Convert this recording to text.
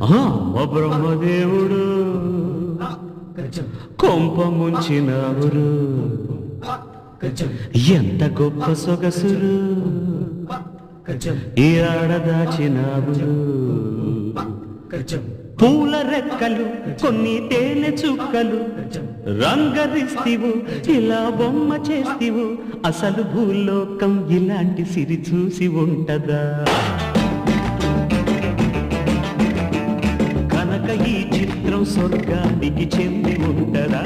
అమ్మ బ్రహ్మదేవుడు కొంప ముంచినవురు, ఎంత గొప్ప సొగసురు ఈ ఆడదాచినావురు. పూల రెక్కలు కొన్ని తేనె చుక్కలు రంగరిస్తివు, ఇలా బొమ్మ చేస్తివు, అసలు భూలోకం ఇలాంటి సిరి చూసి ఉంటదా? కనుక ఈ చిత్రం స్వర్గానికి చెంది ఉంటదా?